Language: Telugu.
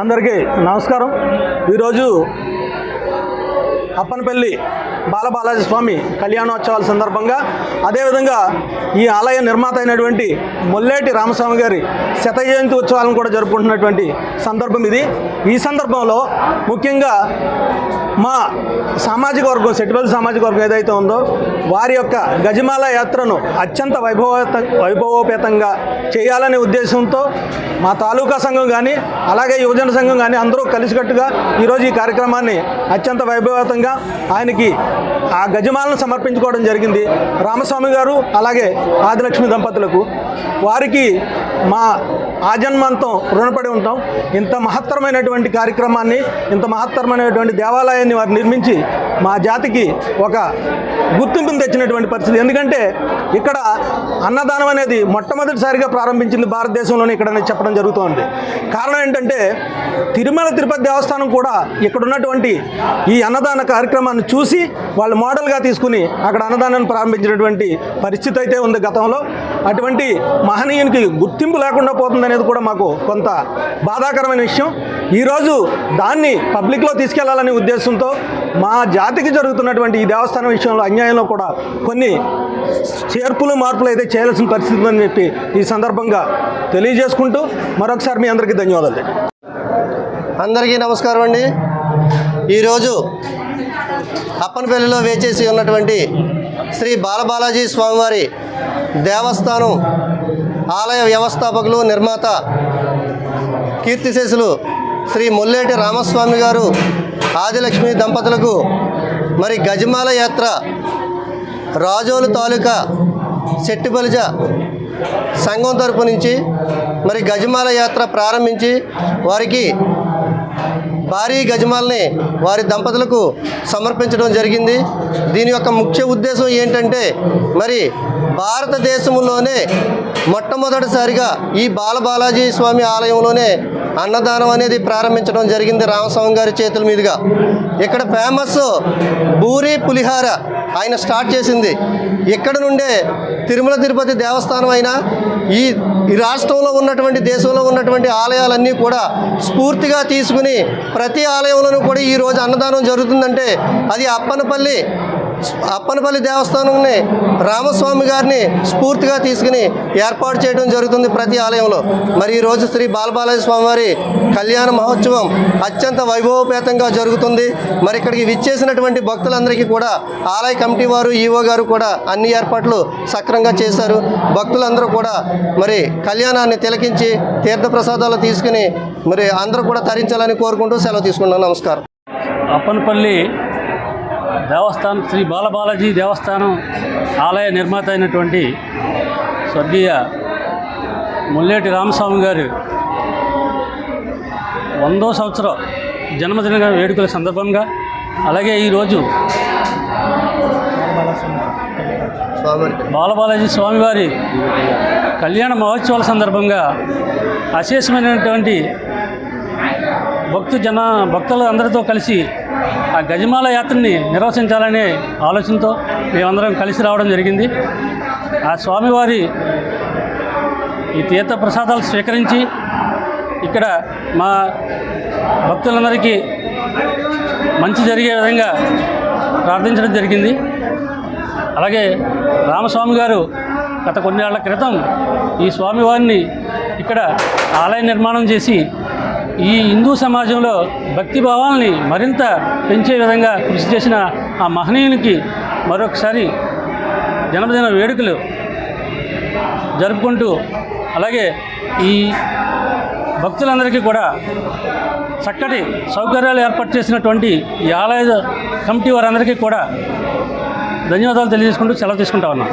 అందరికీ నమస్కారం. ఈరోజు అప్పనపల్లి బాలబాలాజీ స్వామి కళ్యాణోత్సవాల సందర్భంగా, అదేవిధంగా ఈ ఆలయ నిర్మాత అయినటువంటి మొల్లేటి రామస్వామి గారి శత జయంతి ఉత్సవాలను కూడా జరుపుకుంటున్నటువంటి సందర్భం ఇది. ఈ సందర్భంలో ముఖ్యంగా మా సామాజిక వర్గం, సెట్టిపల్లి సామాజిక వర్గం ఏదైతే ఉందో వారి యొక్క గజమాల యాత్రను అత్యంత వైభవోపేతంగా చేయాలనే ఉద్దేశంతో మా తాలూకా సంఘం కానీ అలాగే యువజన సంఘం కానీ అందరూ కలిసికట్టుగా ఈరోజు ఈ కార్యక్రమాన్ని అత్యంత వైభవోపేతంగా ఆయనకి ఆ గజమాలను సమర్పించుకోవడం జరిగింది. రామస్వామి గారు అలాగే ఆదిలక్ష్మి దంపతులకు వారికి మా ఆజన్మంతం రుణపడి ఉంటాం. ఇంత మహత్తరమైనటువంటి కార్యక్రమాన్ని, ఇంత మహత్తరమైనటువంటి దేవాలయాన్ని వారు నిర్మించి మా జాతికి ఒక గుర్తింపును తెచ్చినటువంటి పరిస్థితి. ఎందుకంటే ఇక్కడ అన్నదానం అనేది మొట్టమొదటిసారిగా ప్రారంభించింది భారతదేశంలోనే ఇక్కడ చెప్పడం జరుగుతోంది. కారణం ఏంటంటే తిరుమల తిరుపతి దేవస్థానం కూడా ఇక్కడ ఉన్నటువంటి ఈ అన్నదాన కార్యక్రమాన్ని చూసి వాళ్ళు మోడల్గా తీసుకుని అక్కడ అన్నదానాన్ని ప్రారంభించినటువంటి పరిస్థితి అయితే ఉంది గతంలో. అటువంటి మహనీయునికి గుర్తింపు లేకుండా పోతుందనేది కూడా మాకు కొంత బాధాకరమైన విషయం. ఈరోజు దాన్ని పబ్లిక్లో తీసుకెళ్లాలనే ఉద్దేశంతో మా జాతికి జరుగుతున్నటువంటి ఈ దేవస్థానం విషయంలో అన్యాయంలో కూడా కొన్ని చేర్పులు మార్పులు అయితే చేయాల్సిన పరిస్థితి ఉందని చెప్పి ఈ సందర్భంగా తెలియజేసుకుంటూ మరొకసారి మీ అందరికీ ధన్యవాదాలు. అందరికీ నమస్కారం అండి. ఈరోజు అప్పనపల్లిలో వేచేసి ఉన్నటువంటి శ్రీ బాలబాలాజీ స్వామివారి దేవస్థానం ఆలయ వ్యవస్థాపకులు, నిర్మాత, కీర్తిశేషులు శ్రీ మొల్లేటి రామస్వామి గారు, ఆదిలక్ష్మి దంపతులకు మరి గజమాల యాత్ర రాజోలు తాలూకా సెట్టిపల్లి సంఘం తరపు నుంచి మరి గజమాల యాత్ర ప్రారంభించి వారికి భారీ గజమాలని వారి దంపతులకు సమర్పించడం జరిగింది. దీని యొక్క ముఖ్య ఉద్దేశం ఏంటంటే మరి భారతదేశంలోనే మొట్టమొదటిసారిగా ఈ బాలబాలాజీ స్వామి ఆలయంలోనే అన్నదానం అనేది ప్రారంభించడం జరిగింది రామస్వామి గారి చేతుల మీదుగా. ఇక్కడ ఫేమస్ బూరి పులిహార ఆయన స్టార్ట్ చేసింది. ఇక్కడ నుండే తిరుమల తిరుపతి దేవస్థానం అయినా ఈ రాష్ట్రంలో ఉన్నటువంటి, దేశంలో ఉన్నటువంటి ఆలయాలన్నీ కూడా స్ఫూర్తిగా తీసుకుని ప్రతి ఆలయంలోనూ కూడా ఈరోజు అన్నదానం జరుగుతుందంటే అది అప్పనపల్లి దేవస్థానంని రామస్వామి గారిని స్ఫూర్తిగా తీసుకుని ఏర్పాటు చేయడం జరుగుతుంది ప్రతి ఆలయంలో. మరి ఈరోజు శ్రీ బాలబాలాజీ స్వామివారి కళ్యాణ మహోత్సవం అత్యంత వైభవపేతంగా జరుగుతుంది. మరి ఇక్కడికి విచ్చేసినటువంటి భక్తులందరికీ కూడా ఆలయ కమిటీ వారు, ఈవో గారు కూడా అన్ని ఏర్పాట్లు సక్రమంగా చేశారు. భక్తులందరూ కూడా మరి కళ్యాణాన్ని తిలకించి తీర్థప్రసాదాలు తీసుకుని మరి అందరూ కూడా తరించాలని కోరుకుంటూ సెలవు తీసుకున్నాను. నమస్కారం. అప్పనపల్లి దేవస్థానం, శ్రీ బాలబాలాజీ దేవస్థానం ఆలయ నిర్మాత అయినటువంటి స్వర్గీయ మొల్లేటి రామస్వామి గారు 100వ సంవత్సరం జన్మదిన వేడుకల సందర్భంగా, అలాగే ఈరోజు బాలబాలాజీ స్వామివారి కళ్యాణ మహోత్సవాల సందర్భంగా అశేషమైనటువంటి భక్తులు అందరితో కలిసి ఆ గజమాల యాత్రని నిర్వహించాలనే ఆలోచనతో మేమందరం కలిసి రావడం జరిగింది. ఆ స్వామివారి ఈ తీర్థ ప్రసాదాలు స్వీకరించి ఇక్కడ మా భక్తులందరికీ మంచి జరిగే విధంగా ప్రార్థించడం జరిగింది. అలాగే రామస్వామి గారు గత కొన్నేళ్ల క్రితం ఈ స్వామివారిని ఇక్కడ ఆలయ నిర్మాణం చేసి ఈ హిందూ సమాజంలో భక్తి భావాల్ని మరింత పెంచే విధంగా కృషి చేసిన ఆ మహనీయునికి మరొకసారి జన్మదిన వేడుకలు జరుపుకుంటూ, అలాగే ఈ భక్తులందరికీ కూడా చక్కటి సౌకర్యాలు ఏర్పాటు చేసినటువంటి ఈ ఆలయ కమిటీ వారందరికీ కూడా ధన్యవాదాలు తెలియజేసుకుంటూ సెలవు తీసుకుంటా ఉన్నాం.